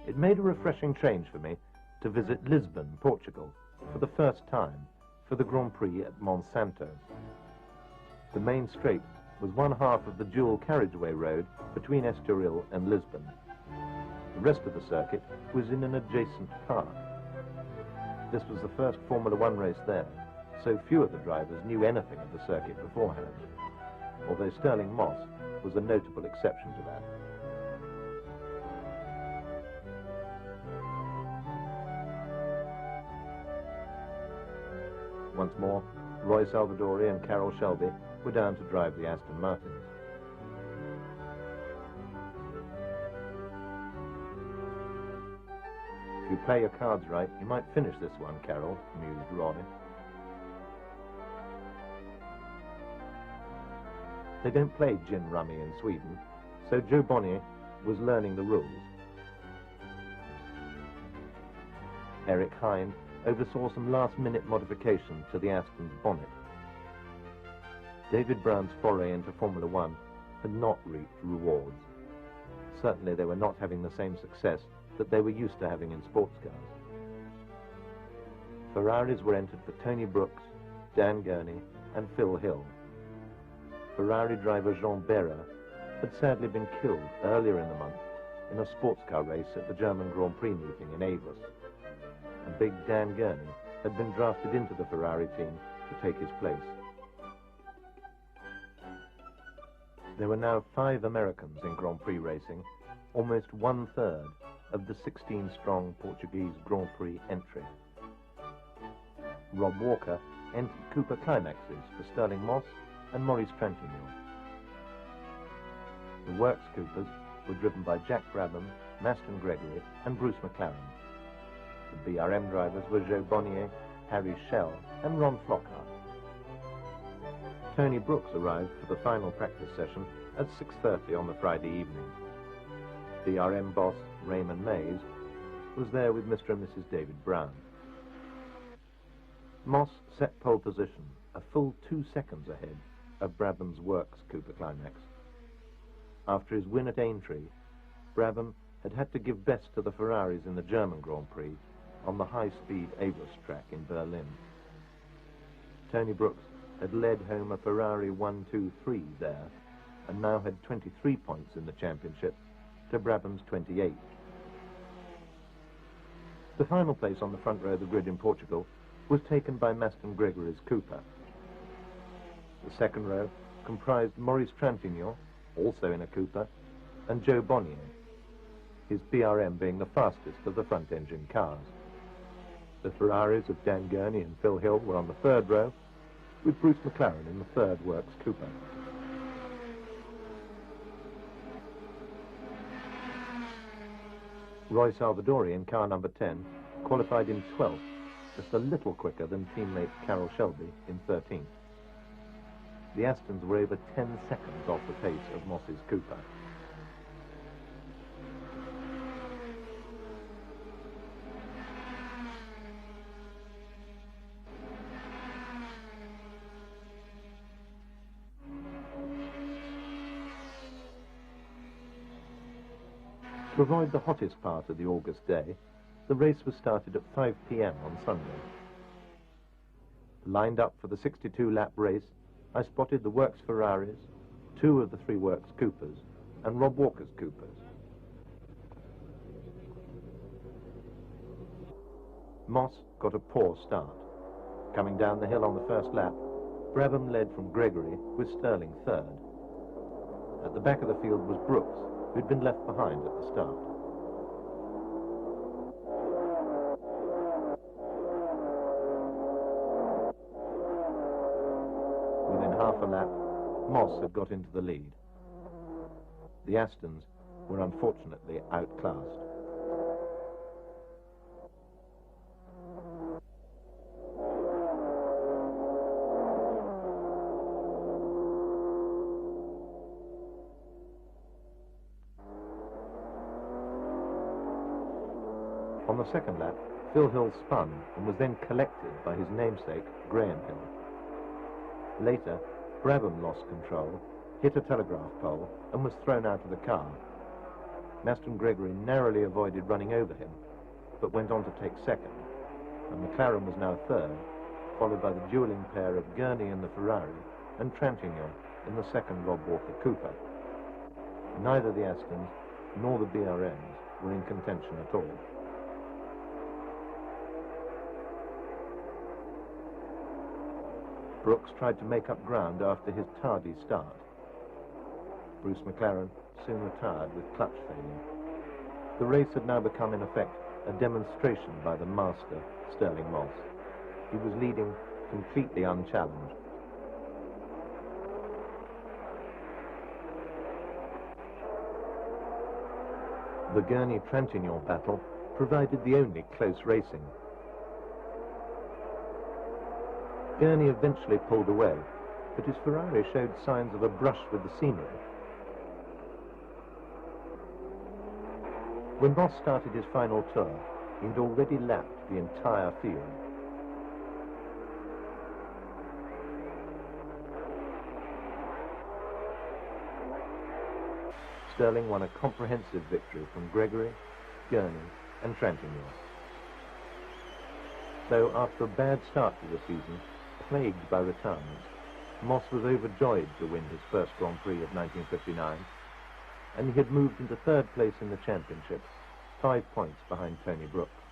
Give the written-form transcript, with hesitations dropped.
It made a refreshing change for me to visit Lisbon, Portugal, for the first time for the Grand Prix at Monsanto. The main straight was one half of the dual carriageway road between Estoril and Lisbon. The rest of the circuit was in an adjacent park. This was the first Formula One race there, so few of the drivers knew anything of the circuit beforehand, although Sterling Moss was a notable exception to that. Once more, Roy Salvadori and Carroll Shelby were down to drive the Aston Martins. If you play your cards right, you might finish this one, Carroll, mused Roy. They don't play gin rummy in Sweden, so Joe Bonnier was learning the rules. Eric Hine oversaw some last-minute modifications to the Aston's bonnet. David Brown's foray into Formula One had not reaped rewards. Certainly they were not having the same success that they were used to having in sports cars. Ferraris were entered for Tony Brooks, Dan Gurney and Phil Hill. Ferrari driver Jean Behra had sadly been killed earlier in the month in a sports car race at the German Grand Prix meeting in Avus. And big Dan Gurney had been drafted into the Ferrari team to take his place. There were now 5 Americans in Grand Prix racing, almost 1/3 of the 16-strong Portuguese Grand Prix entry. Rob Walker entered Cooper Climaxes for Sterling Moss and Maurice Trintignant. The Works Coopers were driven by Jack Brabham, Maston Gregory and Bruce McLaren. The BRM drivers were Joe Bonnier, Harry Schell and Ron Flockhart. Tony Brooks arrived for the final practice session at 6:30 on the Friday evening. BRM boss Raymond Mays was there with Mr. and Mrs. David Brown. Moss set pole position a full 2 seconds ahead of Brabham's Works Cooper Climax. After his win at Aintree, Brabham had to give best to the Ferraris in the German Grand Prix on the high-speed Avus track in Berlin. Tony Brooks had led home a Ferrari 1-2-3 there and now had 23 points in the championship to Brabham's 28. The final place on the front row of the grid in Portugal was taken by Maston Gregory's Cooper. The second row comprised Maurice Trintignant, also in a Cooper, and Joe Bonnier, his BRM being the fastest of the front-engine cars. The Ferraris of Dan Gurney and Phil Hill were on the third row, with Bruce McLaren in the third Works Cooper. Roy Salvadori in car number 10 qualified in 12th, just a little quicker than teammate Carroll Shelby in 13th. The Astons were over 10 seconds off the pace of Moss's Cooper. To avoid the hottest part of the August day, the race was started at 5 p.m. on Sunday. Lined up for the 62-lap race, I spotted the Works Ferraris, 2 of the 3 Works Coopers, and Rob Walker's Coopers. Moss got a poor start. Coming down the hill on the first lap, Brabham led from Gregory with Sterling third. At the back of the field was Brooks, who'd been left behind at the start. Within half a lap, Moss had got into the lead. The Astons were unfortunately outclassed. On the second lap, Phil Hill spun and was then collected by his namesake, Graham Hill. Later, Brabham lost control, hit a telegraph pole, and was thrown out of the car. Maston Gregory narrowly avoided running over him, but went on to take second, and McLaren was now third, followed by the dueling pair of Gurney in the Ferrari and Trintignant in the second Rob Walker Cooper. Neither the Astons nor the BRMs were in contention at all. Brooks tried to make up ground after his tardy start. Bruce McLaren soon retired with clutch failure. The race had now become, in effect, a demonstration by the master, Stirling Moss. He was leading completely unchallenged. The Gurney-Trintignant battle provided the only close racing. Gurney eventually pulled away, but his Ferrari showed signs of a brush with the scenery. When Moss started his final tour, he had already lapped the entire field. Stirling won a comprehensive victory from Gregory, Gurney and Trintignant. So after a bad start to the season, plagued by retirements, Moss was overjoyed to win his first Grand Prix of 1959, and he had moved into third place in the championship, 5 points behind Tony Brooks.